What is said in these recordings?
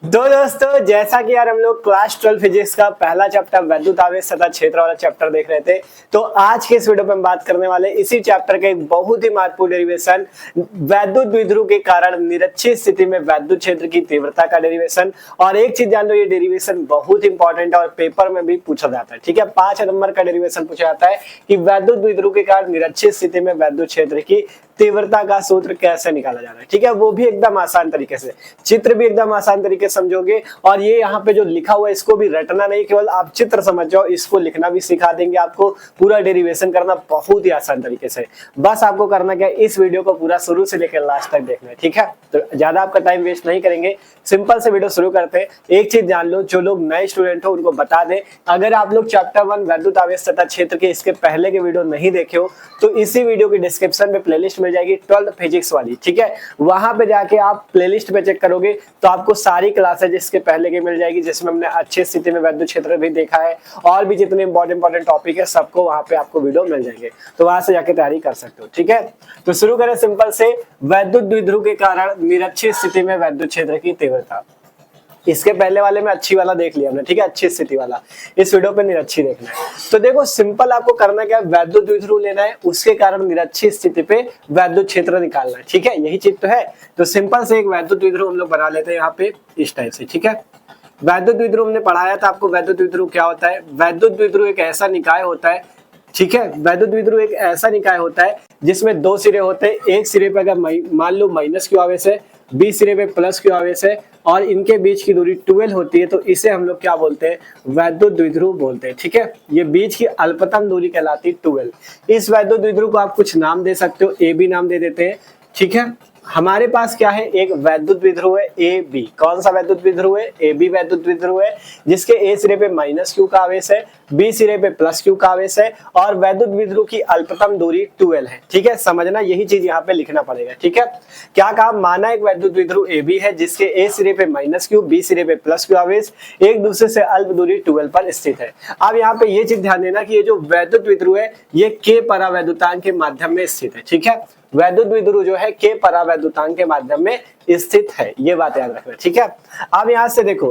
तो दोस्तों जैसा कि यार हम लोग क्लास 12 फिजिक्स का पहला चैप्टर वैद्युत आवेश तथा क्षेत्र वाला चैप्टर देख रहे थे, तो आज के इस वीडियो में हम बात करने वाले इसी चैप्टर का एक बहुत ही महत्वपूर्ण डेरिवेशन, वैद्युत द्विध्रुव के कारण निरक्षीय स्थिति में वैद्युत क्षेत्र की तीव्रता का डेरिवेशन। और एक चीज जान लो, ये डेरिवेशन बहुत इंपॉर्टेंट है और पेपर में भी पूछा जाता है। ठीक है, 5 नंबर का डेरिवेशन पूछा जाता है कि वैद्युत द्विध्रुव के कारण निरक्षीय स्थिति में वैद्युत क्षेत्र की तीव्रता का सूत्र कैसे निकाला जा रहा है। ठीक है, वो भी एकदम आसान तरीके से, चित्र भी एकदम आसान तरीके से समझोगे। और ये यहाँ पे जो लिखा हुआ है इसको भी रटना नहीं, केवल आप चित्र समझ जाओ, इसको लिखना भी सिखा देंगे आपको। पूरा डेरिवेशन करना बहुत ही आसान तरीके से, बस आपको करना क्या है, इस वीडियो को पूरा शुरू से लेकर लास्ट तक देखना है। ठीक है, तो ज्यादा आपका टाइम वेस्ट नहीं करेंगे, सिंपल से वीडियो शुरू करते हैं। एक चीज जान लो, जो लोग नए स्टूडेंट हो उनको बता दें, अगर आप लोग चैप्टर 1 वैद्युत आवेश तथा क्षेत्र के इसके पहले के वीडियो नहीं देखे हो तो इसी वीडियो की डिस्क्रिप्शन में प्लेलिस्ट मिल जाएगी 12th फिजिक्स वाली। ठीक है, वहां पे जाके आप प्लेलिस्ट पे चेक करोगे तो आपको सारी क्लासेज इसके पहले की मिल जाएगी, जिसमें हमने अच्छी स्थिति में वैद्युत क्षेत्र भी देखा है और भी जितने इंपॉर्टेंट टॉपिक है सबको वहां पे आपको वीडियो मिल जाएंगे, तो वहां से जाके तैयारी कर सकते हो। ठीक है, तो शुरू करें सिंपल से, वैद्युत द्विध्रुव के कारण निरक्षीय स्थिति में वैद्युत क्षेत्र की तीव्रता। इसके पहले वाले में अच्छी वाला देख लिया हमने। ठीक है, अच्छी स्थिति वाला, इस वीडियो पे निरक्षी देखना है। तो देखो सिंपल आपको करना क्या है, वैद्युत द्विध्रुव लेना है, उसके कारण निरक्षी स्थिति पे वैद्युत क्षेत्र निकालना है। ठीक है, यही चीज तो है। तो सिंपल से एक वैद्युत द्विध्रुव हम लोग बना लेते हैं यहाँ पे इस टाइप से। ठीक है, वैद्युत द्विध्रुव हमने पढ़ाया था आपको, वैद्युत द्विध्रुव क्या होता है। वैद्युत द्विध्रुव एक ऐसा निकाय होता है, ठीक है, वैद्युत द्विध्रुव एक ऐसा निकाय होता है जिसमें दो सिरे होते हैं। एक सिरे पे अगर मान लो माइनस क्यू आवेश है, बी सिरे पे प्लस क्यू आवेश है और इनके बीच की दूरी 12 होती है, तो इसे हम लोग क्या बोलते हैं, वैद्युत द्विध्रुव बोलते हैं। ठीक है, ये बीच की अल्पतम दूरी कहलाती है 12। इस वैद्युत द्विध्रुव को आप कुछ नाम दे सकते हो, ए बी नाम दे देते हैं। ठीक है, हमारे पास क्या है, एक वैद्युत द्विध्रुव है ए बी। कौन सा वैद्युत द्विध्रुव है, ए बी वैद्युत द्विध्रुव है, जिसके ए सिरे पे माइनस क्यू का आवेश है, बी सिरे पे प्लस क्यू का आवेश है और वैद्युत द्विध्रुव की अल्पतम दूरी 12 है। ठीक है, समझना, यही चीज यहाँ पे लिखना पड़ेगा। ठीक है, क्या कहा, माना एक वैद्युत द्विध्रुव ए बी है जिसके ए सिरे पे माइनस क्यू, बी सिरे पे प्लस क्यू आवेश एक दूसरे से अल्प दूरी 12 पर स्थित है। अब यहाँ पे ये चीज ध्यान देना कि ये जो वैद्युत द्विध्रुव है ये के परावैद्युतांक के माध्यम में स्थित है। ठीक है, वैद्युत द्विध्रुव जो है के परावैद्युतांक के माध्यम में स्थित है, ये बात याद रखना। ठीक है, अब यहां से देखो,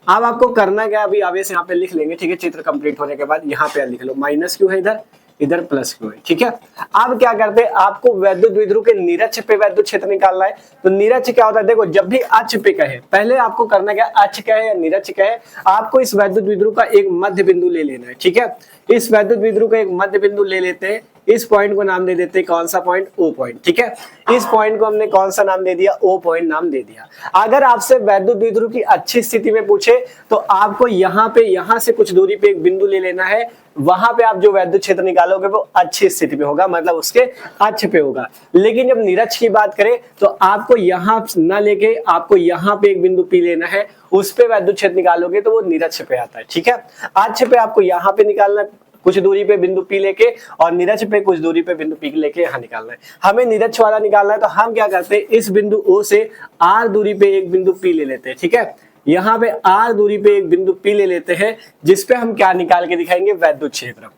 अब आपको करना क्या, अभी आवेश यहाँ पे लिख लेंगे। ठीक है, चित्र कंप्लीट होने के बाद यहाँ पे लिख लो, माइनस क्यू है इधर, इधर प्लस क्यू है। ठीक है, अब क्या करते हैं, आपको वैद्युत द्विध्रुव के निरक्ष पे वैद्युत क्षेत्र निकालना है। तो निरक्ष क्या होता है, देखो जब भी अक्ष पे कहे, पहले आपको करना क्या, अक्ष कहे या निरक्ष कहे, आपको इस वैद्युत द्विध्रुव का एक मध्य बिंदु ले लेना है। ठीक है, इस वैद्युत द्विध्रुव का एक मध्य बिंदु ले लेते हैं, इस पॉइंट को नाम दे देते हैं, कौन सा पॉइंट, ओ पॉइंट। ठीक है, इस पॉइंट को हमने कौन सा नाम दे दिया, ओ पॉइंट नाम दे दिया। अगर आपसे वैद्युत द्विध्रुव की अच्छी स्थिति में पूछे तो आपको यहाँ पे, यहाँ से कुछ दूरी पे एक बिंदु ले लेना है, वहां पे आप जो वैद्युत क्षेत्र निकालोगे वो अच्छी स्थिति में होगा, मतलब उसके अक्ष पे होगा। लेकिन जब निरक्ष की बात करें तो आपको यहाँ न लेके आपको यहाँ पे एक बिंदु पी लेना है, उस पे वैद्युत क्षेत्र निकालोगे तो वो निरक्ष पे आता है। ठीक है, अक्ष पे आपको यहाँ पे निकालना, कुछ दूरी पे बिंदु पी लेके, और निरक्ष पे कुछ दूरी पे बिंदु पी लेके यहाँ निकालना है। हमें निरक्ष वाला निकालना है, तो हम क्या करते हैं, इस बिंदु ओ से आर दूरी पे एक बिंदु पी ले लेते हैं। ठीक है, यहाँ पे आर दूरी पे एक बिंदु पी ले लेते हैं, जिसपे हम क्या निकाल के दिखाएंगे, वैद्युत क्षेत्र।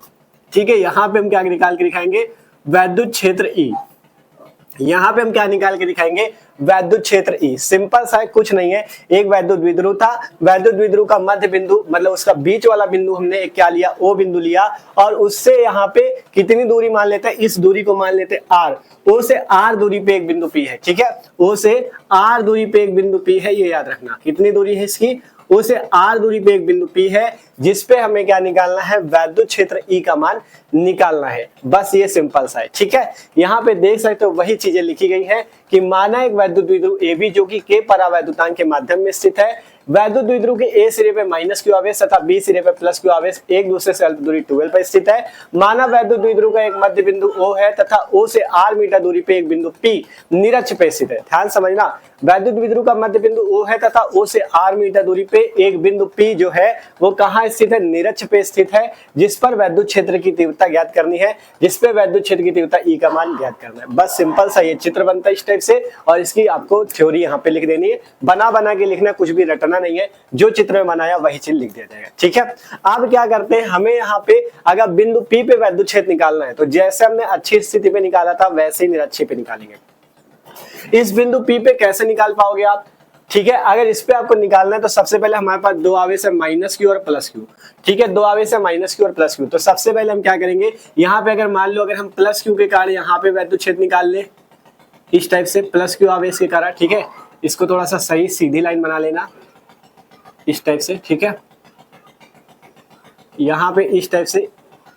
ठीक है, यहाँ पे हम क्या निकाल के दिखाएंगे, वैद्युत क्षेत्र ई। यहाँ पे हम क्या निकाल के दिखाएंगे, वैद्युत क्षेत्र ई। सिंपल सा है, कुछ नहीं है, एक वैद्युत द्विध्रुव था, वैद्युत द्विध्रुव का मध्य बिंदु मतलब उसका बीच वाला बिंदु हमने एक क्या लिया, ओ बिंदु लिया, और उससे यहाँ पे कितनी दूरी मान लेते हैं, इस दूरी को मान लेते हैं आर। ओ से आर दूरी पे एक बिंदु पी है। ठीक है, ओ से आर दूरी पे एक बिंदु पी है, ये याद रखना। कितनी दूरी है इसकी, ओ से आर दूरी पे एक बिंदु पी है, जिसपे हमें क्या निकालना है, वैद्युत क्षेत्र ई का मान निकालना है। बस ये सिंपल सा है। ठीक है, यहाँ पे देख सकते हो वही चीजें लिखी गई है कि माना एक वैद्युत द्विध्रुव ए बी जो कि के परावैद्युतांक के माध्यम में स्थित है, वैद्युत द्विध्रुव के ए सिरे पे माइनस क्यू आवेश तथा बी सिरे पे प्लस क्यू आवेश एक दूसरे से अल्प दूरी 12 पर स्थित है। माना वैद्युत द्विध्रुव का एक मध्य बिंदु ओ है तथा ओ से आर मीटर दूरी पे एक बिंदु पी निरक्ष पे स्थित है। ध्यान समझना, वैद्युत द्विध्रुव का मध्य बिंदु ओ है तथा ओ से आर मीटर दूरी पे एक बिंदु पी जो है वो कहाँ स्थित है, निरक्ष पे स्थित है, जिस पर वैद्युत क्षेत्र की तीव्रता ज्ञात करनी है, जिसपे वैद्युत क्षेत्र की तीव्रता ई का मान ज्ञात करना है। बस सिंपल सा ये चित्र बनता है इस टाइप से, और इसकी आपको थ्योरी यहाँ पे लिख देनी है, बना बना के लिखना, कुछ भी रटना नहीं है, जो चित्र में बनाया वही चीज लिख देते हैं। ठीक है, अब क्या करते हैं, हमें यहाँ पे अगर बिंदु पी पे वैद्युत क्षेत्र निकालना है तो जैसे हमने अच्छी स्थिति पे निकाला था वैसे ही निरक्षी पे निकालेंगे। इस बिंदु पी पे कैसे निकाल पाओगे आप, ठीक है। अगर इस पे आपको निकालना है तो सबसे पहले हमारे पास दो आवेश है, माइनस क्यू और प्लस क्यू। ठीक है, दो आवेश है माइनस क्यू और प्लस क्यू। तो सबसे पहले हम क्या करेंगे, यहाँ पे अगर मान लो अगर हम प्लस क्यू के कारण यहाँ पे वैद्युत क्षेत्र निकाल ले इस टाइप से, प्लस क्यू आवेश के कारण। ठीक है, इसको थोड़ा सा सही सीधी लाइन बना लेना इस टाइप से। ठीक है, यहाँ पे इस टाइप से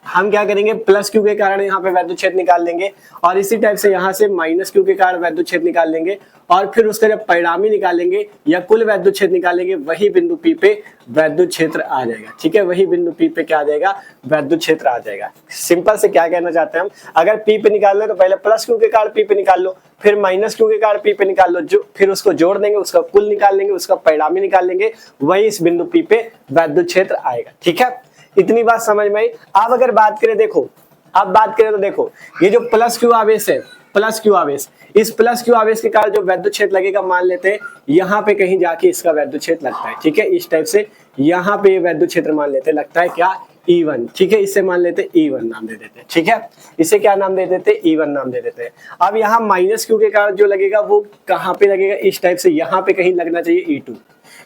हम क्या करेंगे, प्लस क्यू के कारण यहाँ पे वैद्युत क्षेत्र निकाल लेंगे और इसी टाइप से यहाँ से माइनस क्यू के कारण वैद्युत क्षेत्र निकाल लेंगे और फिर उसका जब परिणामी निकालेंगे या कुल वैद्युत क्षेत्र निकालेंगे, वही बिंदु पी पे वैद्युत क्षेत्र आ जाएगा। ठीक है, वही बिंदु पी पे क्या आ जाएगा, वैद्युत क्षेत्र आ जाएगा। सिंपल से क्या कहना चाहते हैं हम, अगर पी पे निकालना है तो पहले प्लस क्यू के कारण पी पे निकाल लो, फिर माइनस क्यू के कारण पी पे निकाल लो, जो फिर उसको जोड़ देंगे, उसका कुल निकाल लेंगे, उसका परिणामी निकाल लेंगे, वही इस बिंदु पी पे वैद्युत क्षेत्र आएगा। ठीक है, इतनी बात समझ में आई। अब अगर बात करें, देखो अब बात करें तो देखो ये जो प्लस क्यू आवेश है, प्लस क्यू आवेश, इस प्लस क्यू आवेश के कारण जो वैद्युत क्षेत्र लगेगा, मान लेते हैं यहाँ पे कहीं जाके इसका वैद्युत क्षेत्र लगता है। ठीक है, इस टाइप से यहाँ पे ये वैद्युत क्षेत्र मान लेते हैं लगता है क्या, E1। ठीक है, इसे मान लेते E1 नाम दे देते हैं। ठीक है, इसे क्या नाम दे देते, E1 नाम दे देते हैं। अब यहाँ माइनस क्यू के कारण जो लगेगा वो कहाँ पे लगेगा, इस टाइप से यहाँ पे कहीं लगना चाहिए E2,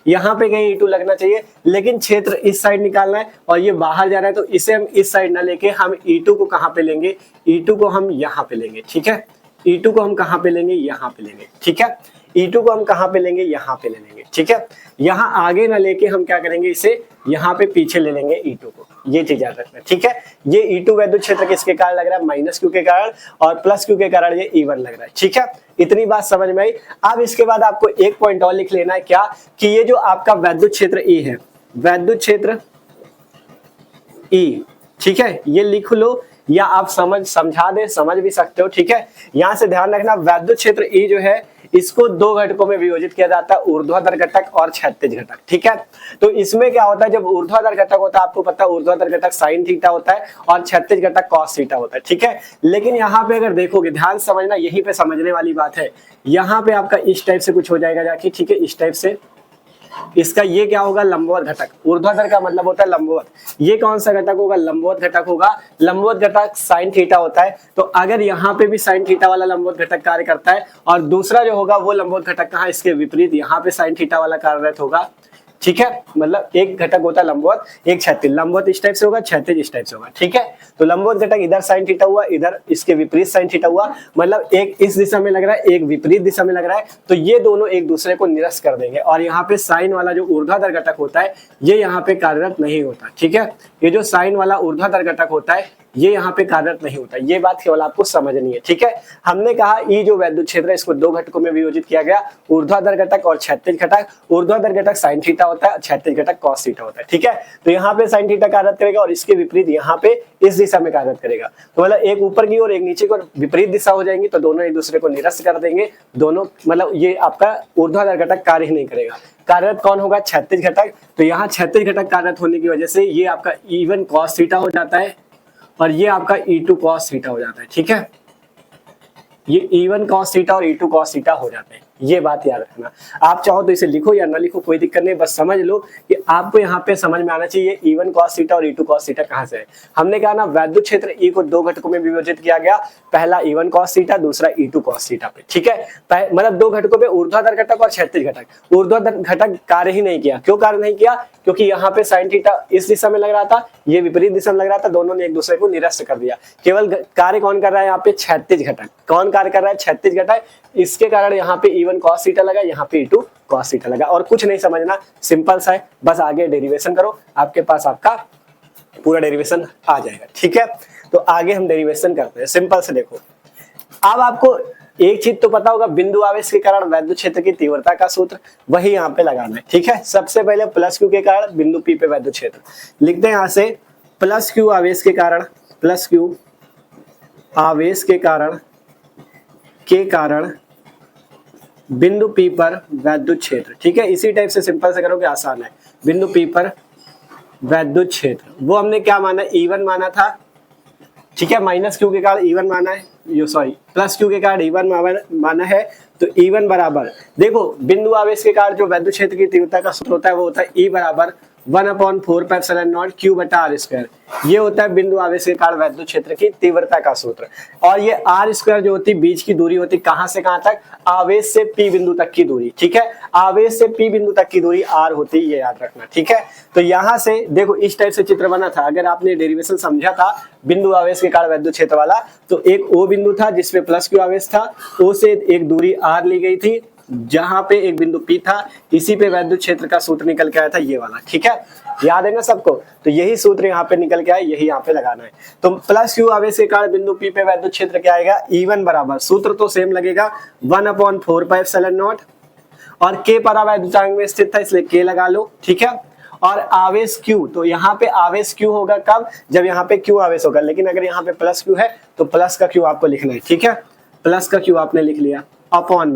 यहाँ पे कहीं E2 लगना चाहिए, लेकिन क्षेत्र इस साइड निकालना है और ये बाहर जा रहा है, तो इसे हम इस साइड ना लेके हम E2 को कहाँ पे लेंगे, E2 को हम यहाँ पे लेंगे। ठीक है, E2 को हम कहाँ पे लेंगे, यहाँ पे लेंगे। ठीक है, E2 को हम कहाँ पे लेंगे, यहाँ पे ले लेंगे। ठीक है, यहाँ आगे ना लेके हम क्या करेंगे, इसे यहाँ पे पीछे ले लेंगे E2 को, ये चीज याद रखना। ठीक है, ये E2 वैद्युत क्षेत्र किसके कारण लग रहा है, माइनस क्यू के कारण, और प्लस क्यू के कारण ये E1 लग रहा है। ठीक है, इतनी बात समझ में आई। अब इसके बाद आपको एक पॉइंट और लिख लेना है, क्या कि ये जो आपका वैद्युत क्षेत्र E है, वैद्युत क्षेत्र E, ठीक है, ये लिख लो या आप समझा दे, समझ भी सकते हो। ठीक है, यहाँ से ध्यान रखना, वैद्युत क्षेत्र E जो है इसको दो घटकों में विभाजित किया जाता है, ऊर्ध्वाधर घटक और क्षैतिज घटक। ठीक है, तो इसमें क्या होता है, जब ऊर्ध्वाधर घटक होता है, आपको पता है ऊर्ध्वाधर घटक साइन थीटा होता है और क्षैतिज घटक कॉस थीटा होता है। ठीक है, लेकिन यहाँ पे अगर देखोगे, ध्यान समझना, यहीं पे समझने वाली बात है, यहाँ पे आपका इस टाइप से कुछ हो जाएगा जाके। ठीक है, इस टाइप से इसका ये क्या होगा, लंबवत घटक। ऊर्ध्वाधर का मतलब होता है लंबवत। ये कौन सा घटक होगा, लंबवत घटक होगा। लंबवत घटक साइन थीटा होता है, तो अगर यहाँ पे भी साइन थीटा वाला लंबवत घटक कार्य करता है और दूसरा जो होगा वो लंबवत घटक कहाँ, इसके विपरीत यहाँ पे साइन थीटा वाला कार्यरत होगा। ठीक है, मतलब एक घटक होता है लंबवत, एक क्षैतिज। लंबवत इस टाइप से होगा, क्षैतिज इस टाइप से होगा। ठीक है, तो लंबवत घटक इधर साइन थीटा हुआ, इधर इसके विपरीत साइन थीटा हुआ, मतलब एक इस दिशा में लग रहा है, एक विपरीत दिशा में लग रहा है, तो ये दोनों एक दूसरे को निरस्त कर देंगे और यहाँ पे साइन वाला जो ऊर्ध्वाधर घटक होता है ये यहाँ पे कार्यरत नहीं होता। ठीक है, ये जो साइन वाला ऊर्ध्वाधर घटक होता है ये यहाँ पे कार्यरत नहीं होता। ये बात केवल आपको समझनी है। ठीक है, हमने कहा ई जो वैद्युत क्षेत्र है इसको दो घटकों में विभाजित किया गया, ऊर्ध्वाधर घटक और क्षैतिज घटक। ऊर्ध्वाधर घटक साइन थीटा होता है, क्षैतिज घटक कॉस थीटा होता है। ठीक है, तो यहाँ पे साइन थीटा कार्यरत करेगा और इसके विपरीत यहाँ पे इस दिशा में कार्यरत करेगा। तो मतलब एक ऊपर की और एक नीचे की ओर विपरीत दिशा हो जाएंगी, तो दोनों एक दूसरे को निरस्त कर देंगे। दोनों मतलब ये आपका ऊर्ध्वाधर घटक कार्य ही नहीं करेगा। कार्यरत कौन होगा, क्षैतिज घटक। तो यहाँ क्षैतिज घटक कार्यरत होने की वजह से ये आपका E1 cos थीटा हो जाता है और ये आपका E2 cos थीटा हो जाता है। ठीक है, ये E1 cos थीटा और E2 cos थीटा हो जाते हैं। ये बात याद रखना। आप चाहो तो इसे लिखो या ना लिखो, कोई दिक्कत नहीं, बस समझ लो कि आपको यहाँ पे समझ में आना चाहिए E1 cos थीटा और E2 cos थीटा कहाँ से है। हमने कहा ना वैद्युत क्षेत्र E को दो घटकों में विभाजित किया गया, पहला E1 cos थीटा, दूसरा E2 cos थीटा पे। ठीक है, मतलब दो घटकों पे ऊर्ध्वाधर घटक और क्षैतिज घटक। ऊर्ध्वाधर घटक कार्य ही नहीं किया। क्यों कार्य नहीं किया, क्योंकि यहाँ पे साइन थीटा इस दिशा में लग रहा था, ये विपरीत दिशा में लग रहा था, दोनों ने एक दूसरे को निरस्त कर दिया। केवल कार्य कौन कर रहा है यहाँ पे, क्षैतिज घटक। कौन कार्य कर रहा है, क्षैतिज घटक। इसके कारण यहाँ पे E1 cos थीटा लगा, यहाँ पे E2 cos थीटा लगा। और कुछ नहीं समझना, सिंपल सा है, बस आगे डेरिवेशन करो, आपके पास आपका पूरा डेरिवेशन आ जाएगा। ठीक है, तो आगे हम डेरिवेशन करते हैं। सिंपल से देखो, अब आपको एक चीज तो पता होगा, बिंदु आवेश के कारण वैद्युत क्षेत्र की तीव्रता का सूत्र, वही यहाँ पे लगाना है। ठीक है, सबसे पहले प्लस क्यू के कारण बिंदु P पे वैद्युत क्षेत्र लिखते हैं। यहाँ से प्लस क्यू आवेश के कारण, प्लस क्यू आवेश के कारण बिंदु P पर वैद्युत क्षेत्र। ठीक है, इसी टाइप से सिंपल से करोगे, आसान है। बिंदु P पर वैद्युत क्षेत्र, वो हमने क्या माना, E1 माना था। ठीक है, माइनस क्यू के कारण E1 माना है, प्लस क्यू के कारण E1 माना है। तो E1 बराबर, देखो बिंदु आवेश के कारण जो वैद्युत क्षेत्र की तीव्रता का सूत्र होता है वो होता है E बराबर 1/4πε0 q बटा आर स्क्वायर। ये होता है बिंदु आवेश के कारण वैद्युत क्षेत्र की तीव्रता का सूत्र। और ये आर स्क्वायर जो होती है बीच की दूरी होती है कहां से कहां तक, आवेश से पी बिंदु तक की दूरी, ठीक है। आवेश से पी बिंदु तक की दूरी आर होती है, ये याद रखना, ठीक है। तो यहां से देखो इस टाइप से चित्र बना था, अगर आपने डेरिवेशन समझा था बिंदु आवेश के कारण वैद्युत क्षेत्र वाला, तो एक ओ बिंदु था जिसपे प्लस क्यू आवेश था, ओ से एक दूरी आर ली गई थी जहां पे एक बिंदु P था, इसी पे वैद्युत क्षेत्र का सूत्र निकल के आया था ये वाला, ठीक है। याद है ना सबको, तो यही सूत्र यहाँ पे निकल के आया, यही यहाँ पे लगाना है। तो प्लस क्यू आवेश के कारण बिंदु P पे वैद्युत क्षेत्र क्या आएगा, E1 बराबर, सूत्र तो सेम लगेगा 1/4πε0 और K परावैद्युतांक में स्थित था इसलिए K लगा लो, ठीक है। और आवेश Q, तो यहाँ पे आवेश Q होगा कब, जब यहाँ पे Q आवेश होगा, लेकिन अगर यहाँ पे प्लस Q है तो प्लस का Q आपको लिखना है, ठीक है। प्लस का Q आपने लिख लिया। अपॉन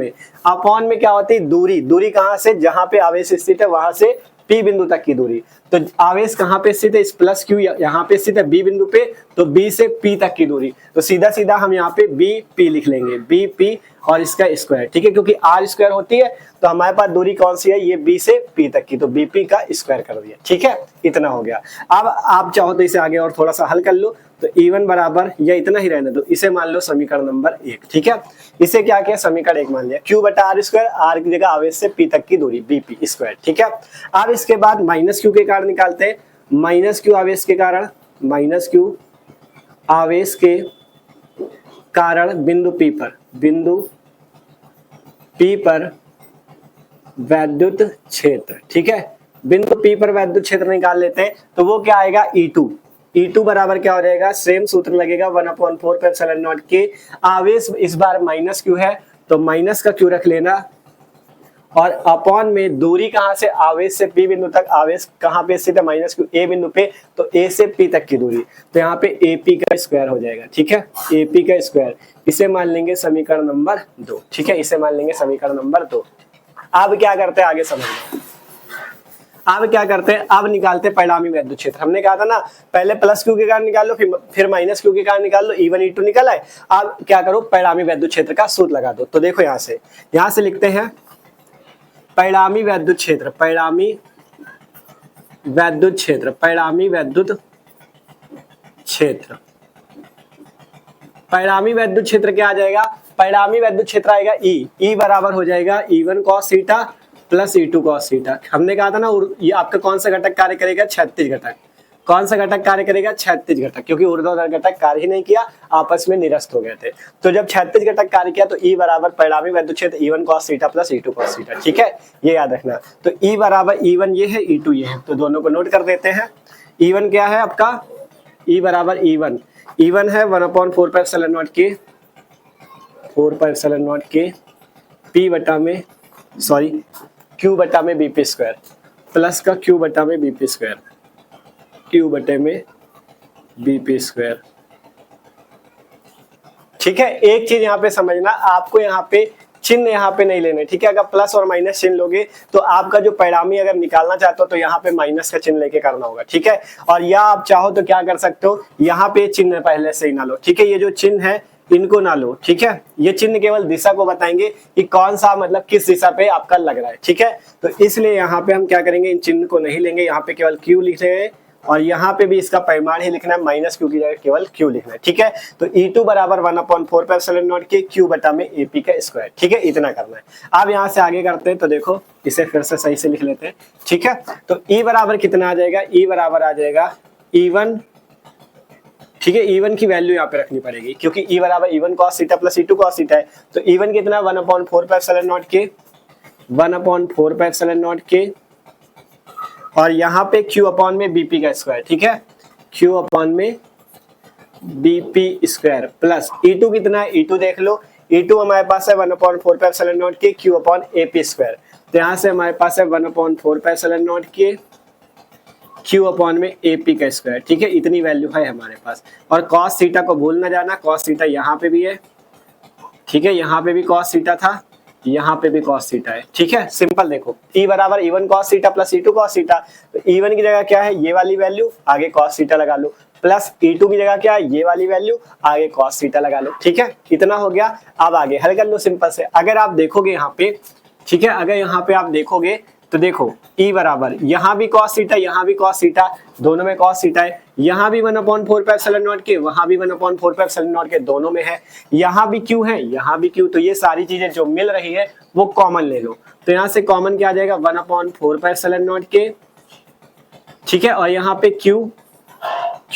में क्या होती है, दूरी, दूरी कहां से, जहां पे आवेश स्थित है वहां से P बिंदु तक की दूरी। तो आवेश कहां पे स्थित है, इस प्लस क्यू यहाँ पे स्थित है B बिंदु पे, तो B से P तक की दूरी, तो सीधा सीधा हम यहाँ पे BP लिख लेंगे, BP और इसका स्क्वायर, ठीक है, क्योंकि आर स्क्वायर होती है तो हमारे पास दूरी कौन सी है, ये B से P तक की, तो BP का स्क्वायर कर दिया, ठीक है। इतना हो गया। अब आप चाहो तो इसे आगे और थोड़ा सा हल कर लो, तो E1 बराबर, या इतना ही रहने दो, इसे मान लो समीकरण नंबर 1, ठीक है। इसे क्या किया, समीकरण 1 मान लिया, Q बटा आर स्क्वायर, आर की जगह आवेश से P तक की दूरी BP स्क्वायर, ठीक है। अब इसके बाद माइनस Q के कारण निकालते हैं, माइनस Q आवेश के कारण, माइनस Q आवेश के कारण बिंदु P पर वैद्युत क्षेत्र, ठीक है। बिंदु P पर वैद्युत क्षेत्र निकाल लेते हैं, तो वो क्या आएगा, E2 बराबर क्या हो जाएगा, सेम सूत्र लगेगा 1/4πε0 के, आवेश इस बार माइनस Q है तो माइनस का Q रख लेना, और अपॉन में दूरी कहां से, आवेश से P बिंदु तक, आवेश कहां पे स्थित है माइनस Q A बिंदु पे, तो A से P तक की दूरी, तो यहाँ पे AP का स्क्वायर हो जाएगा, ठीक है। AP का स्क्वायर, इसे मान लेंगे समीकरण नंबर 2, ठीक है, इसे मान लेंगे समीकरण नंबर 2। अब क्या करते हैं आगे समझना, अब क्या करते हैं, अब निकालते हैं परिणामी वैद्युत क्षेत्र। हमने कहा था ना पहले प्लस Q के कारण निकाल लो, फिर माइनस Q के कारण निकाल लो, E1 E2 निकल आए। अब क्या करो, परिणामी वैद्युत क्षेत्र का सूत्र लगा दो। तो देखो यहाँ से लिखते हैं परिणामी वैद्युत क्षेत्र, परिणामी वैद्युत क्षेत्र, परिणामी वैद्युत क्षेत्र, परिणामी वैद्युत क्षेत्र क्या आ जाएगा, परिणामी वैद्युत क्षेत्र आएगा E बराबर हो जाएगा E1 cos theta plus E2 cos theta. हमने कहा था ना ये आपका कौन सा घटक कार्य करेगा, क्षैतिज घटक। कौन सा घटक कार्य करेगा, क्षैतिज घटक, क्योंकि ऊर्ध्वाधर घटक कार्य ही नहीं किया, आपस में निरस्त हो गए थे। तो जब क्षैतिज घटक कार्य किया तो E बराबर परिणामी वैद्युत क्षेत्र E1 cos theta plus E2 cos theta, ठीक है, ये याद रखना। तो E बराबर E1 ये है, E2 ये है, तो दोनों को नोट कर देते हैं। E1 क्या है आपका, E बराबर E1 है 1/4πε0 के, 4πε0 के P बटा में, सॉरी Q बटा में BP स्क्वायर, प्लस का Q बटा में BP स्क्वायर, Q बटे में BP स्क्वायर, ठीक है। एक चीज यहाँ पे समझना, आपको यहाँ पे चिन्ह यहाँ पे नहीं लेने, ठीक है। अगर प्लस और माइनस चिन्ह लोगे तो आपका जो परिणामी अगर निकालना चाहते हो तो यहाँ पे माइनस का चिन्ह लेके करना होगा, ठीक है। और या आप चाहो तो क्या कर सकते हो, यहाँ पे चिन्ह पहले से ही ना लो, ठीक है। ये जो चिन्ह है इनको ना लो, ठीक है। ये चिन्ह केवल दिशा को बताएंगे कि कौन सा मतलब किस दिशा पे आपका लग रहा है, ठीक है। तो इसलिए यहाँ पे हम क्या करेंगे, इन चिन्ह को नहीं लेंगे, यहाँ पे केवल Q लिख रहे हैं, और यहाँ पे भी इसका परिमाण ही लिखना है, माइनस Q की जगह केवल Q लिखना है, ठीक है। तो E2 बराबर 1/4πε0 के Q बटा में AP का स्क्वायर, ठीक है, इतना करना है। अब यहाँ से आगे करते हैं, तो देखो इसे फिर से सही से लिख लेते हैं, ठीक है। तो E बराबर कितना आ जाएगा, E बराबर आ जाएगा E1, ठीक है। E1 की वैल्यू यहाँ पे रखनी पड़ेगी, क्योंकि E बराबर E1 cos theta plus E2 cos theta है, तो E1 कितना 1/4πε0 के, 1/4πε0 के, और यहाँ पे Q अपॉन में BP का स्क्वायर, ठीक है, Q अपॉन में BP स्क्वायर प्लस E2 कितना है, E2 देख लो, E2 हमारे पास है 1/4πε0 के Q अपॉन AP स्क्वायर, तो यहाँ से हमारे पास है 1/4πε0 के Q अपॉन में AP का स्क्वायर, ठीक है, इतनी वैल्यू है हमारे पास। और cos थीटा को भूल ना जाना, cos थीटा यहाँ पे भी है, ठीक है, यहाँ पे भी cos थीटा था, यहाँ पे भी cos थीटा है, ठीक है। सिंपल देखो, E बराबर E1 cos theta plus E2 cos theta, तो E1 की जगह क्या है, ये वाली वैल्यू, आगे cos थीटा लगा लो, प्लस E2 की जगह क्या है, ये वाली वैल्यू, आगे cos थीटा लगा लो, ठीक है, इतना हो गया। अब आगे हल कर लो सिंपल से। अगर आप देखोगे यहाँ पे, ठीक है, अगर यहाँ पे आप देखोगे तो देखो E बराबर यहाँ भी cos थीटा, यहाँ भी cos थीटा, दोनों में cos थीटा है, यहाँ भी 1/4πε0 के, वहां भी 1/4πε0 के, दोनों में है, यहाँ भी Q है, यहाँ भी Q, तो ये सारी चीजें जो मिल रही है वो कॉमन ले लो। तो यहाँ से कॉमन क्या आ जाएगा 1/4πε0 के, ठीक है, और यहाँ पे Q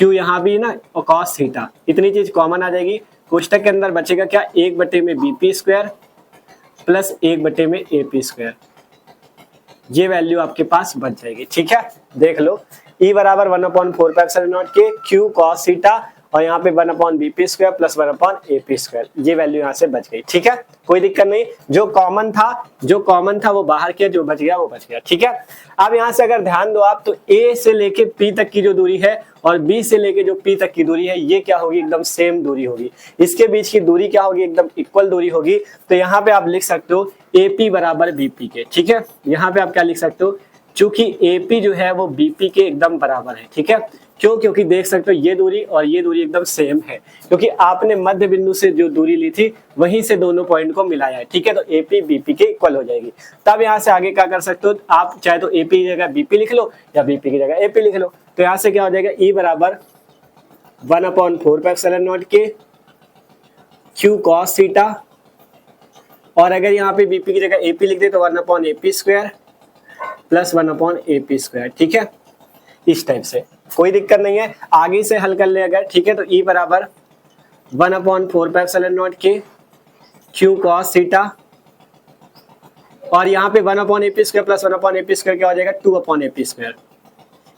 यहाँ भी ना, और cos थीटा, इतनी चीज कॉमन आ जाएगी। कोष्टक के अंदर बचेगा क्या, 1/BP² प्लस 1/में AP², ये वैल्यू आपके पास बच जाएगी। ठीक है, देख लो E बराबर 1/4πε0 के, Q cos थीटा, और यहाँ पे 1/BP² प्लस 1/AP², ये वैल्यू यहाँ से बच गई। ठीक है, कोई दिक्कत नहीं, जो कॉमन था वो बाहर किया, जो बच गया वो बच गया। ठीक है, अब यहाँ से अगर ध्यान दो आप, तो A से लेके P तक की जो दूरी है और B से लेके जो P तक की दूरी है, ये क्या होगी, एकदम सेम दूरी होगी। इसके बीच की दूरी क्या होगी, एकदम इक्वल दूरी होगी। तो यहाँ पे आप लिख सकते हो AP बराबर BP के। ठीक है, यहाँ पे आप क्या लिख सकते हो, चूंकि AP जो है वो BP के एकदम बराबर है। ठीक है, क्यों, क्योंकि देख सकते हो ये दूरी और ये दूरी एकदम सेम है, क्योंकि आपने मध्य बिंदु से जो दूरी ली थी वहीं से दोनों पॉइंट को मिलाया है। ठीक है, तो AP BP के इक्वल हो जाएगी। तब यहाँ से आगे क्या कर सकते हो आप, चाहे तो AP की जगह BP लिख लो या BP की जगह AP लिख लो। तो यहाँ से क्या हो जाएगा, E बराबर 1/4πε0 के, Q cos थीटा, और अगर यहाँ पे BP की जगह AP लिख दे तो 1/AP² प्लस 1/AP²। ठीक है, इस टाइप से कोई दिक्कत नहीं है, आगे से हल कर ले अगर। ठीक है, तो E बराबर 1/4πε0 के, Q cos थीटा, और यहाँ पे 1/AP² प्लस 1/AP² क्या हो जाएगा, 2/AP²।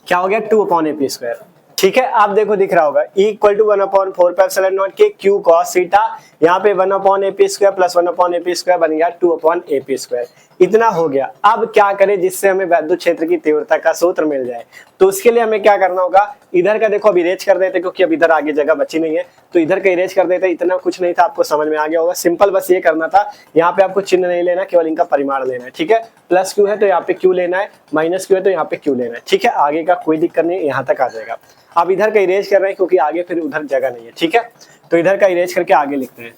क्या हो गया, 2/AP²। ठीक है, आप देखो दिख रहा होगा E इक्वल टू 1/4πε0 के, Q cos थीटा, यहाँ पे 1/AP² प्लस 1/AP² बन गया 2/AP²। इतना हो गया। अब क्या करें जिससे हमें वैद्युत क्षेत्र की तीव्रता का सूत्र मिल जाए, तो उसके लिए हमें क्या करना होगा, इधर का देखो अब इरेज कर देते, क्योंकि अब इधर आगे जगह बची नहीं है, तो इधर का इरेज कर देते। इतना कुछ नहीं था, आपको समझ में आ गया होगा। सिंपल बस ये करना था, यहाँ पे आपको चिन्ह नहीं लेना, केवल इनका परिमाण लेना है। ठीक है, प्लस Q है तो यहाँ पे Q लेना है, माइनस Q है तो यहाँ पे Q लेना है। ठीक है, आगे का कोई दिक्कत नहीं, यहाँ तक आ जाएगा। अब इधर का इरेज कर रहे हैं क्योंकि आगे फिर उधर जगह नहीं है। ठीक है, तो इधर का इरेज करके आगे लिखते हैं।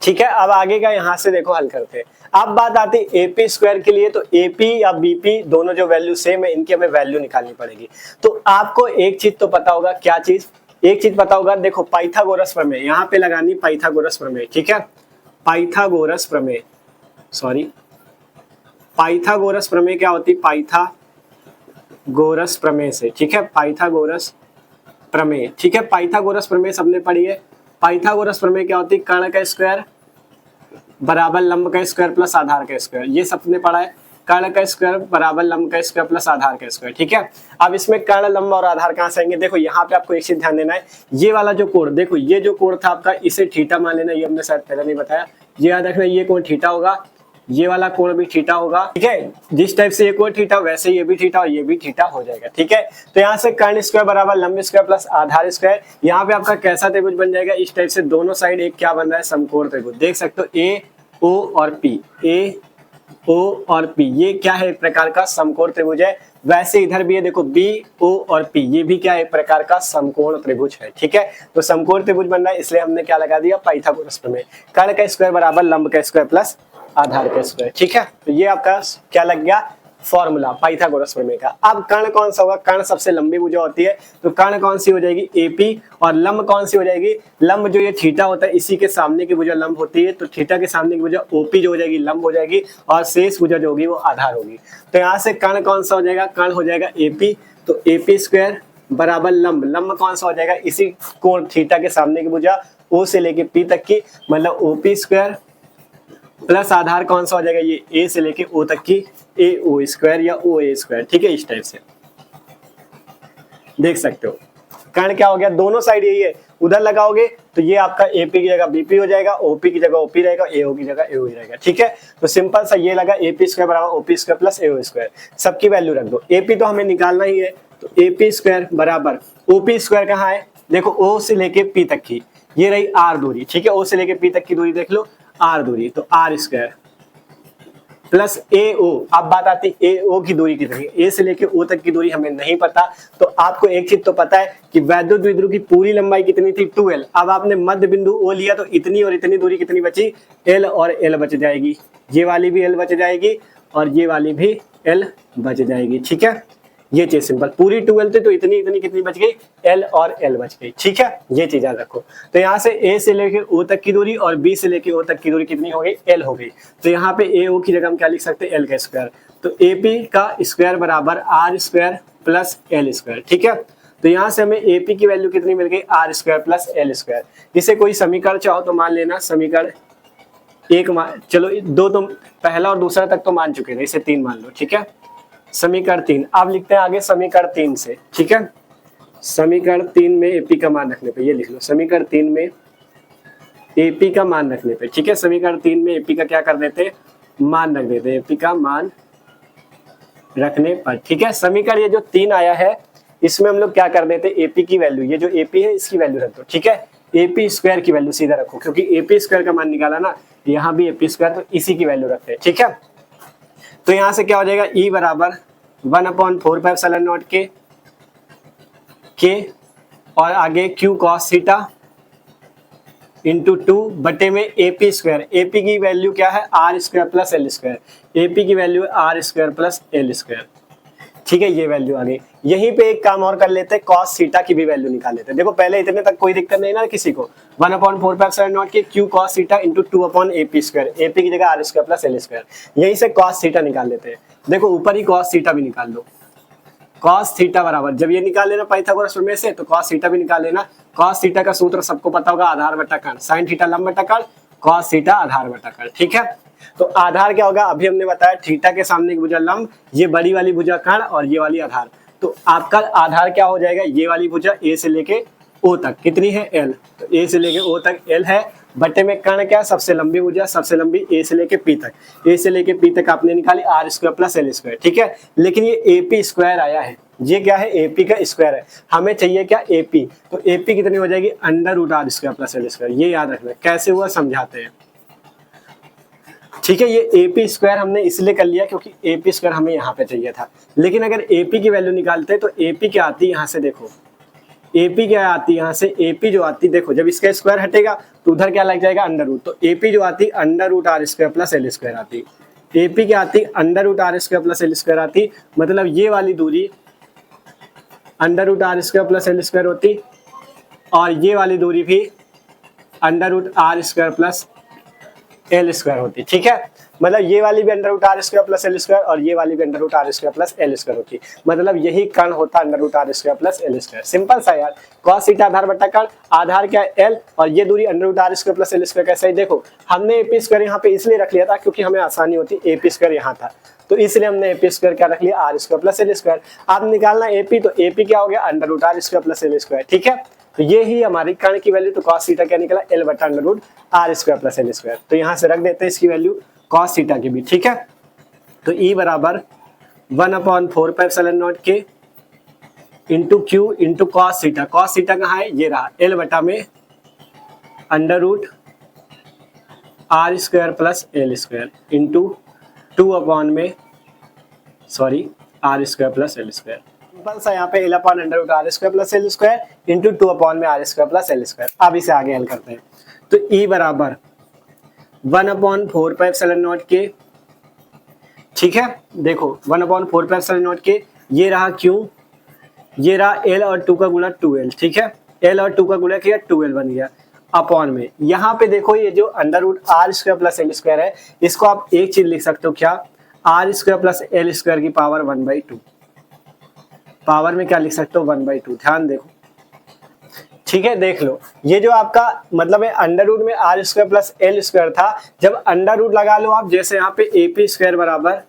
ठीक है, अब आगे का यहाँ से देखो हल करते हैं। अब बात आती है AP² के लिए, तो AP या BP दोनों जो वैल्यू सेम है, इनकी हमें वैल्यू निकालनी पड़ेगी। तो आपको एक चीज तो पता होगा, क्या चीज, एक चीज पता होगा, देखो पाइथागोरस प्रमेय, यहाँ पे लगानी पाइथागोरस प्रमेय। ठीक है, पाइथागोरस प्रमेय, सॉरी पाइथागोरस प्रमेय क्या होती है, पाइथागोरस प्रमेय से। ठीक है, पाइथागोरस प्रमेय। ठीक है, पाइथागोरस प्रमेय सबने पढ़ी है। पाइथागोरस प्रमेय क्या होती है, कर्ण का स्क्वायर बराबर लंब का स्क्वायर प्लस आधार का स्क्वायर, ये सबने पढ़ा है। कर्ण का स्क्वायर बराबर लंब का स्क्वायर प्लस आधार का स्क्वायर। ठीक है, अब इसमें कर्ण, लंब और आधार कहाँ से आएंगे, देखो यहाँ पे आपको एक चीज ध्यान देना है, ये वाला जो कोण, देखो ये जो कोण था आपका, इसे थीटा मान लेना, ये हमने शायद पहले नहीं बताया, ये याद रखना, ये कोण थीटा होगा, ये वाला कोण भी थीटा होगा। ठीक है, जिस टाइप से ये कोण थीटा वैसे ये भी थीटा और ये भी थीटा हो जाएगा। ठीक है, तो यहाँ से कर्ण स्क्वायर बराबर लंब स्क्वायर प्लस आधार स्क्वायर, यहाँ पे आपका कैसा त्रिभुज बन जाएगा, इस टाइप से दोनों साइड एक क्या बन रहा है, समकोण त्रिभुज। देख सकते हो A O और P, A O और P, ये क्या है, एक प्रकार का समकोण त्रिभुज है। वैसे इधर भी है, देखो B O और P, ये भी क्या है, एक प्रकार का समकोण त्रिभुज है। ठीक है, तो समकोण त्रिभुज बन रहा है, इसलिए हमने क्या लगा दिया, पाइथागोरस प्रमेय। कर्ण का स्क्वायर बराबर लंब का स्क्वायर प्लस आधार का स्क्वायर। ठीक है, तो ये आपका क्या लग गया, फॉर्मूला पाइथागोरस प्रमेय का। अब कर्ण कौन सा होगा, कर्ण सबसे लंबी भुजा होती है, तो कर्ण कौन सी हो जाएगी, AP, और लंब कौन सी हो जाएगी, लंब जो ये थीटा होता है इसी के सामने की भुजा लंब होती है, तो थीटा के सामने की भुजा OP जो हो जाएगी लंब हो जाएगी, और शेष भुजा जो होगी वो आधार होगी। तो यहाँ से कर्ण कौन सा हो जाएगा, कर्ण हो जाएगा AP, तो AP² बराबर लंब, लंब कौन सा हो जाएगा, इसी कोण थीटा के सामने की भुजा O से लेके P तक की, मतलब OP² प्लस आधार कौन सा हो जाएगा, ये A से लेके O तक की AO² या OA²। ठीक है, इस टाइप से देख सकते हो। कर्ण क्या हो गया, दोनों साइड यही है, उधर लगाओगे तो ये आपका AP की जगह BP हो जाएगा, OP की जगह OP रहेगा, AO की जगह AO रहेगा। ठीक है, तो सिंपल सा ये लगा, AP² बराबर OP² प्लस AO², सबकी वैल्यू रख दो। AP तो हमें निकालना ही है, तो AP² बराबर OP² कहाँ है, देखो O से लेके P तक की, ये रही R दूरी। ठीक है, O से लेके P तक की दूरी देख लो, R दूरी, तो R² प्लस ए ओ। अब बात आती है ए ओ की दूरी कितनी है। ए से लेके ओ तक की दूरी हमें नहीं पता, तो आपको एक चीज तो पता है कि वैद्युत द्विध्रुव की पूरी लंबाई कितनी थी 2l। अब आपने मध्य बिंदु ओ लिया तो इतनी और इतनी दूरी कितनी बची, l और l बच जाएगी। ये वाली भी l बच जाएगी और ये वाली भी l बच जाएगी। ठीक है, ये चीज सिंपल। पूरी 2l थी तो इतनी इतनी कितनी बच गई, l और l बच गई। ठीक है, ये चीज याद रखो। तो यहाँ से a से लेके o तक की दूरी और b से लेके o तक की दूरी कितनी हो गई, l हो गई। तो यहाँ पे a o की जगह हम क्या लिख सकते हैं, l का स्क्वायर। तो AP का स्क्वायर बराबर r square plus l square. ठीक है, तो यहाँ से हमें AP की वैल्यू कितनी मिल गई, r square plus l square. इसे कोई समीकरण चाहो तो मान लेना, समीकरण एक चलो दो तो पहला और दूसरा तक तो मान चुके थे, इसे 3 मान लो। ठीक है, समीकरण 3। अब लिखते हैं आगे समीकरण 3 से। ठीक है, समीकरण 3 में एपी का मान रखने पे, ये लिख लो समीकरण 3 में एपी का मान रखने पे। ठीक है, समीकरण 3 में एपी का क्या कर देते, मान रख देते, एपी का मान रखने पर। ठीक है, समीकरण ये जो 3 आया है इसमें हम लोग क्या कर देते, एपी की वैल्यू, ये जो एपी है इसकी वैल्यू रख दो। ठीक है, एपी स्क्वायर की वैल्यू सीधा रखो, क्योंकि एपी स्क्वायर का मान निकाला ना, यहाँ भी एपी स्क्वायर, तो इसी की वैल्यू रखते हैं। ठीक है, तो यहां से क्या हो जाएगा, E बराबर 1/4πε0 के और आगे Q cos थीटा इंटू 2 बटे में AP स्क्वायर। AP की वैल्यू क्या है, R square plus L square. AP की वैल्यू है R square plus L square. ठीक है, ये वैल्यू आ गई। यहीं पे एक काम और कर लेते हैं, cos थीटा की भी वैल्यू निकाल लेते हैं। देखो पहले इतने तक कोई दिक्कत नहीं ना किसी को। 1/4πε0 के Q cos theta into 2/AP square. AP की जगह R square plus L square, यहीं से cos थीटा निकाल लेते हैं। देखो ऊपर ही cos थीटा भी निकाल लो। cos थीटा बराबर, जब ये निकाल लेना पाइथागोरस प्रमेय से तो cos थीटा भी निकाल लेना। cos थीटा का सूत्र सबको पता होगा, आधार बटा कर्ण। sin थीटा लंब बटा कर्ण, cos थीटा आधार बटा कर्ण। ठीक है, तो आधार क्या होगा, अभी हमने बताया थीटा के सामने की भुजा लंब, ये बड़ी वाली भुजा कर्ण और ये वाली आधार। तो आपका आधार क्या हो जाएगा, ये वाली भुजा ए से लेके ओ तक कितनी है, l। तो ए से लेके ओ तक l है, बटे में कर्ण क्या, सबसे लंबी भुजा, सबसे लंबी ए से लेके पी तक। ए से लेके पी तक आपने निकाली R square plus L square. ठीक है, लेकिन ये AP स्क्वायर आया है, ये क्या है, AP का स्क्वायर है। हमें चाहिए क्या, AP। तो AP कितनी हो जाएगी, √R square plus L square. ये याद रखना, कैसे हुआ समझाते हैं। ठीक है, ये AP स्क्वायर हमने इसलिए कर लिया क्योंकि AP स्क्वायर हमें यहाँ पे चाहिए था। लेकिन अगर AP की वैल्यू निकालते तो AP क्या आती है, यहाँ से देखो AP क्या आती है, यहाँ से AP जो आती, देखो जब इसका स्क्वायर हटेगा तो उधर क्या लग जाएगा, √। तो AP जो आती √R square plus L square आती। AP क्या आती, √R square plus L square आती। मतलब ये वाली दूरी √R square plus L square होती और ये वाली दूरी भी √R square plus L square होती। ठीक है, मतलब ये वाली भी √R square plus L square और ये वाली भी √R square plus L square होती। मतलब यही कर्ण होता √R square plus L square. Simple सा यार, cos थीटा आधार बटा कर्ण, आधार क्या है L और ये दूरी √R square plus L square. कैसा है, देखो हमने AP स्क्वायर यहाँ पे इसलिए रख लिया था क्योंकि हमें आसानी होती, AP स्क्वायर यहाँ था तो इसलिए हमने AP स्क्वायर क्या रख लिया, R square plus L square. आप निकालना AP, तो AP क्या हो गया, √R square plus L square. ठीक है, तो ये ही हमारी कर्ण की वैल्यू। तो cos थीटा क्या निकला, L बटा √R square plus L square. तो यहाँ से रख देते हैं इसकी वैल्यू cos थीटा की भी। ठीक है, तो E बराबर 1/4πε0 के into Q into cos theta. cos theta कहाँ है, ये रहा, L बटा में √R square plus L square into 2/में R square plus L square. Simple सा यहाँ पे L upon √R square plus L square into 2/में R square plus L square. अब इसे आगे हल करते हैं। तो E बराबर 1/4πε0 के, ठीक है, देखो 1/4πε0 के, ये रहा Q, ये रहा L और 2 का गुणा 2L। ठीक है, L और 2 का गुणा किया 2L बन गया अपॉन में। यहाँ पे देखो ये जो √R square plus L square है, इसको आप एक चीज लिख सकते हो क्या, R square plus L square की पावर 1/2। पावर में क्या लिख सकते हो, 1/2। ध्यान देखो, ठीक है, देख लो ये जो आपका मतलब है √ में R square plus L square था, जब √ लगा लो आप, जैसे यहाँ पे AP स्क्वायर बराबर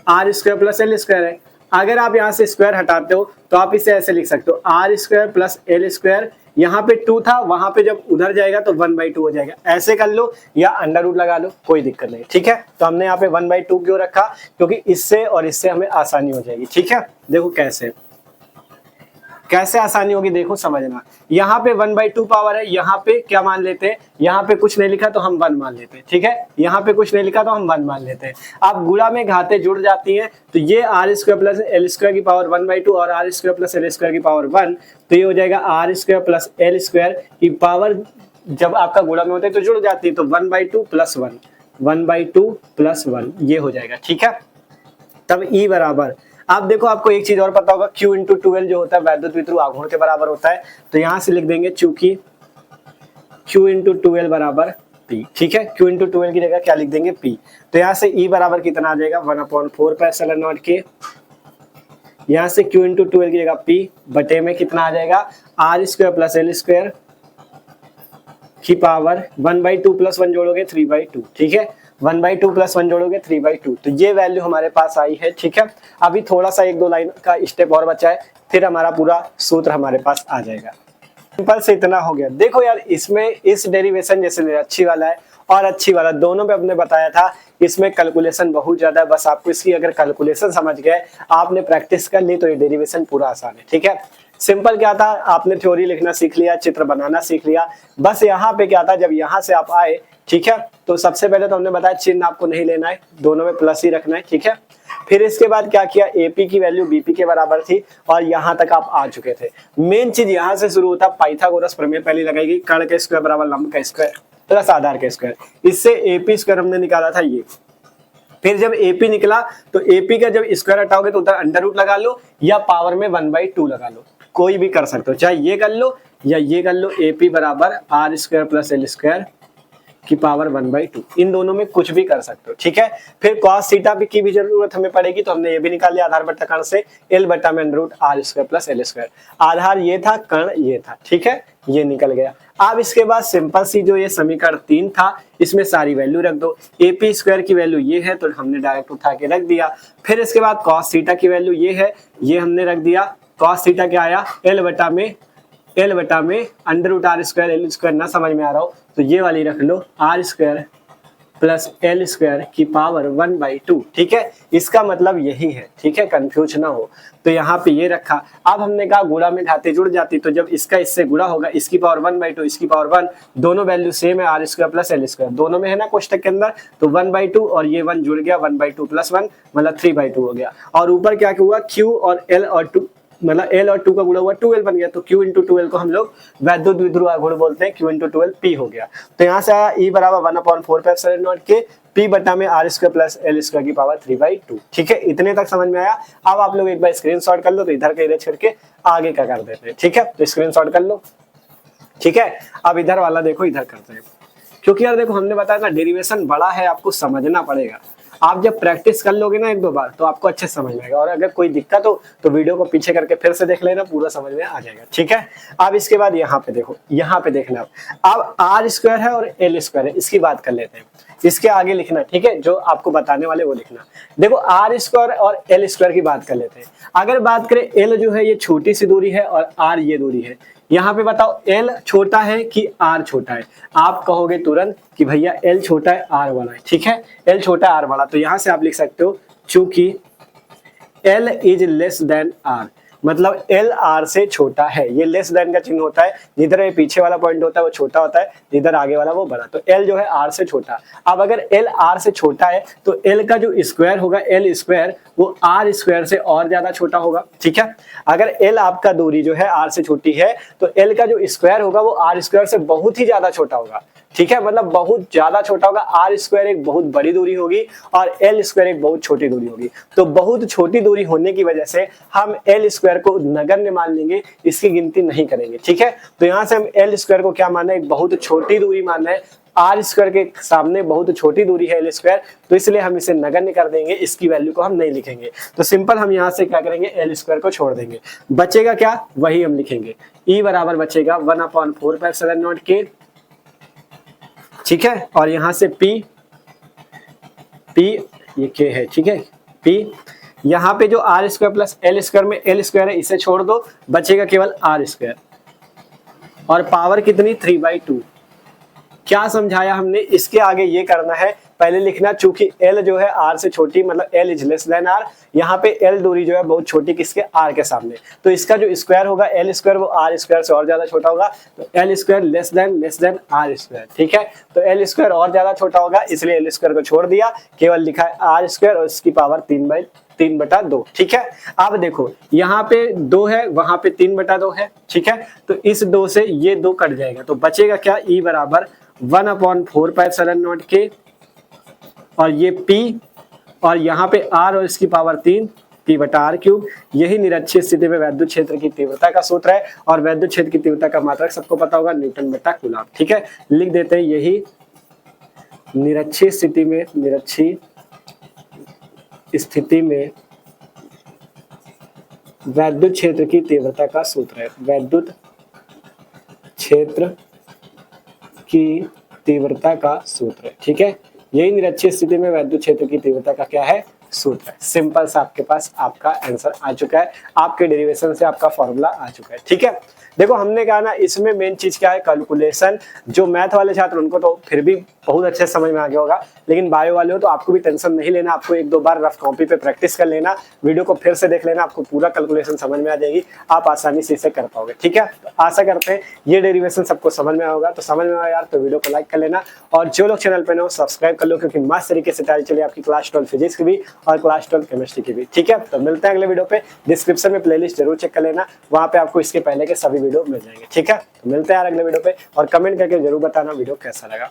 R square plus L square है। अगर आप यहाँ से स्क्वायर हटाते हो तो आप इसे ऐसे लिख सकते हो, R square plus L square, यहाँ पे 2 था, वहां पे जब उधर जाएगा तो 1/2 हो जाएगा। ऐसे कर लो या √ लगा लो, कोई दिक्कत नहीं। ठीक है, तो हमने यहाँ पे 1/2 क्यों रखा, क्योंकि इससे और इससे हमें आसानी हो जाएगी। ठीक है, देखो कैसे, कैसे आसानी होगी देखो समझना। यहाँ पे 1/2 पावर है, यहाँ पे क्या मान लेते हैं, यहाँ पे कुछ नहीं लिखा तो हम 1 मान लेते हैं, ठीक है, यहाँ पे कुछ नहीं लिखा तो हम 1 मान लेते हैं। अब गुणा में घातें जुड़ जाती हैं तो ये r² प्लस l² की पावर 1/2 और r² प्लस l² की पावर 1, तो ये हो जाएगा r² प्लस l² की पावर, जब आपका गुणा में होते हैं तो जुड़ जाती है, तो 1/2 प्लस 1, 1/2 प्लस 1 ये हो जाएगा, ठीक है। तब E बराबर, आप देखो आपको एक चीज और पता होगा, Q इंटू 12 जो होता है वैद्युत विध्रुव आघूर्ण के बराबर होता है, तो यहां से लिख देंगे चूंकि Q इंटू 12 बराबर P, ठीक है, Q इंटू 12 की जगह क्या लिख देंगे P, तो यहाँ से E बराबर कितना आ जाएगा 1/4 के, यहाँ से Q इंटू 12 की जगह P बटे में कितना आ जाएगा r² प्लस l² की पावर 1/2 प्लस 1 जोड़ोगे 3/2, ठीक है, 1/2 प्लस 1 जोड़ोगे 3/2, तो ये वैल्यू हमारे पास आई है, ठीक है। अभी थोड़ा सा 1-2 लाइन का स्टेप और बचा है, फिर हमारा पूरा सूत्र हमारे पास आ जाएगा। सिंपल से इतना हो गया। देखो यार इसमें इस डेरिवेशन जैसे अच्छी वाला है और अच्छी वाला दोनों पे हमने बताया था, इसमें कैलकुलेशन बहुत ज्यादा है, बस आपको इसकी अगर कैलकुलेशन समझ गए, आपने प्रैक्टिस कर ली तो ये डेरिवेशन पूरा आसान है, ठीक है। सिंपल क्या था, आपने थ्योरी लिखना सीख लिया, चित्र बनाना सीख लिया, बस यहाँ पे क्या था, जब यहाँ से आप आए, ठीक है, तो सबसे पहले तो हमने बताया चिन्ह आपको नहीं लेना है, दोनों में प्लस ही रखना है, ठीक है। फिर इसके बाद क्या किया, AP की वैल्यू BP के बराबर थी और यहाँ तक आप आ चुके थे। मेन चीज यहाँ से शुरू होता, पाइथागोरस प्रमेय पहले लगाएगी, कर्ण का स्क्वायर बराबर लंब का स्क्वायर प्लस आधार का स्क्वायर, इससे AP² हमने निकाला था ये। फिर जब AP निकला तो AP का जब स्क्वायर हटाओगे तो उधर अंडर रूट लगा लो या पावर में 1/2 लगा लो, कोई भी कर सकते हो, चाहे ये कर लो या ये कर लो। AP बराबर r² प्लस l² की पावर 1/2, इन दोनों में कुछ भी कर सकते हो, ठीक है। फिर cos थीटा की भी जरूरत हमें पड़ेगी, तो हमने ये भी निकाल लिया आधार बट्टा कर्ण से, l बट्टा में under root r² plus l², आधार ये था, कर्ण ये था, ठीक है, ये निकल गया। अब इसके बाद सिंपल सी जो ये समीकरण 3 था, इसमें सारी वैल्यू रख दो। AP² की वैल्यू ये है तो हमने डायरेक्ट उठा के रख दिया। फिर इसके बाद cos थीटा की वैल्यू ये है, ये हमने रख दिया। cos थीटा क्या आया, l बटा में अंडर रूट r² l² ना समझ में आ रहा हो तो ये वाली रख लो, r² प्लस l² की पावर 1/2, ठीक है, इसका मतलब यही है, ठीक है, कंफ्यूज ना हो। तो यहाँ पे ये रखा। अब हमने कहा गुणा में घातें जुड़ जाती, तो जब इसका इससे गुणा होगा, इसकी पावर 1/2 इसकी पावर 1, दोनों वैल्यू सेम है, r² प्लस l², दोनों में है ना कोष्टक के अंदर, तो 1/2 और ये 1 जुड़ गया, 1/2 प्लस 1 मतलब 3/2 हो गया। और ऊपर क्या हुआ, Q और L और 2 मतलब L और 2 का गुणा हुआ 2L बन गया, तो Q इंटू 2L को हम लोग वैद्युत विध्रुव आघूर्ण बोलते हैं, Q इंटू 2L P हो गया। तो यहाँ से आया E बराबर 1/4 के P बटा में r² प्लस l² की पावर 3/2, ठीक है, इतने तक समझ में आया। अब आप लोग एक बार स्क्रीनशॉट कर लो, तो इधर का इधर छोड़ के आगे का कर देते हैं, ठीक है, तो स्क्रीनशॉट कर लो, ठीक है। अब इधर वाला देखो, इधर करते हैं, क्योंकि यार देखो हमने बताया ना डेरिवेशन बड़ा है, आपको समझना पड़ेगा। आप जब प्रैक्टिस कर लोगे ना 1-2 बार तो आपको अच्छे समझ में आएगा, और अगर कोई दिक्कत हो तो वीडियो को पीछे करके फिर से देख लेना, पूरा समझ में आ जाएगा, ठीक है। अब इसके बाद यहाँ पे देखो, यहाँ पे देखना, अब r² है और l² है, इसकी बात कर लेते हैं, इसके आगे लिखना, ठीक है, जो आपको बताने वाले वो लिखना। देखो r² और l² की बात कर लेते हैं। अगर बात करें l जो है ये छोटी सी दूरी है और r ये दूरी है, यहाँ पे बताओ L छोटा है कि R छोटा है। आप कहोगे तुरंत कि भैया L छोटा है R बड़ा है, ठीक है, L छोटा है R बड़ा, तो यहाँ से आप लिख सकते हो चूंकि L is less then R, मतलब L R से छोटा है। ये लेस देन का चिन्ह होता है, जिधर ये पीछे वाला पॉइंट होता है वो छोटा होता है, जिधर आगे वाला वो बड़ा, तो L जो है R से छोटा। अब अगर L R से छोटा है तो L का जो स्क्वायर होगा L² वो R² से और ज्यादा छोटा होगा, ठीक है। अगर L आपका दूरी जो है R से छोटी है तो L का जो स्क्वायर होगा वो R² से बहुत ही ज्यादा छोटा होगा, ठीक है, मतलब बहुत ज्यादा छोटा होगा। r² एक बहुत बड़ी दूरी होगी और l² एक बहुत छोटी दूरी होगी, तो बहुत छोटी दूरी होने की वजह से हम l² को नगण्य मान लेंगे, इसकी गिनती नहीं करेंगे, ठीक है। तो यहाँ से हम l² को क्या माना है, एक बहुत छोटी दूरी माना है, r² के सामने बहुत छोटी दूरी है l², तो इसलिए हम इसे नगण्य कर देंगे, इसकी वैल्यू को हम नहीं लिखेंगे। तो सिंपल हम यहाँ से क्या करेंगे, l² को छोड़ देंगे, बचेगा क्या, वही हम लिखेंगे। E बराबर बचेगा 1/4 के, ठीक है, और यहाँ से P ये K है, ठीक है, P यहाँ पे जो r² प्लस l² में l² है इसे छोड़ दो, बचेगा केवल r², और पावर कितनी 3/2। क्या समझाया हमने, इसके आगे ये करना है पहले लिखना, चूंकि एल जो है आर से छोटी, मतलब L is less than R, यहाँ पे एल दूरी जो है बहुत छोटी किसके, आर के सामने, तो इसका जो स्क्वायर होगा एल स्क्वायर वो आर स्क्वायर से और ज्यादा छोटा होगा, तो L square less than R square. ठीक है, तो एल स्क्वायर और ज्यादा छोटा होगा, इसलिए एल स्क्वायर को छोड़ दिया, केवल लिखा है आर स्क्वायर और इसकी पावर 3/2। ठीक है, अब देखो यहाँ पे 2 है, वहां पे 3/2 है। ठीक है, तो इस 2 से ये 2 कट जाएगा, तो बचेगा क्या, ई बराबर 1/4πε0 के, और ये P, और यहाँ पे R और इसकी पावर 3 P/r³। यही निरक्षीय स्थिति में वैद्युत क्षेत्र की तीव्रता का सूत्र है, और वैद्युत क्षेत्र की तीव्रता का मात्रक सबको पता होगा, न्यूटन/कूलम्ब। ठीक है, लिख देते हैं यही निरक्षीय स्थिति में वैद्युत क्षेत्र की तीव्रता का सूत्र है, वैद्युत क्षेत्र की तीव्रता का सूत्र है। ठीक है, यही निरक्षीय स्थिति में वैद्युत क्षेत्र की तीव्रता का क्या है, सूत्र है। सिंपल सा आपके पास आपका आंसर आ चुका है, आपके डेरिवेशन से आपका फॉर्मूला आ चुका है। ठीक है, देखो हमने कहा ना, इसमें मेन चीज क्या है, कैलकुलेशन। जो मैथ वाले छात्र उनको तो फिर भी बहुत अच्छे समझ में आ गया होगा, लेकिन बायो वाले हो तो आपको भी टेंशन नहीं लेना, आपको 1-2 बार रफ कॉपी पे प्रैक्टिस कर लेना, वीडियो को फिर से देख लेना, आपको पूरा कैलकुलेशन समझ में आ जाएगी, आप आसानी से इसे कर पाओगे। ठीक है, तो आशा करते हैं ये डेरिवेशन सबको समझ में आया होगा। तो समझ में आया यार तो वीडियो को लाइक कर लेना, और जो लोग चैनल पे नए हो सब्सक्राइब कर लो, क्योंकि मस्त तरीके से तैयारी चलिए आपकी क्लास 12 फिजिक्स की भी और क्लास 12 केमिस्ट्री की भी। ठीक है, तो मिलते हैं अगले वीडियो पे, डिस्क्रिप्शन में प्लेलिस्ट जरूर चेक कर लेना, वहां पे आपको इसके पहले के सभी वीडियो मिल जाएंगे। ठीक है, तो मिलते हैं यार अगले वीडियो पे, और कमेंट करके जरूर बताना वीडियो कैसा लगा।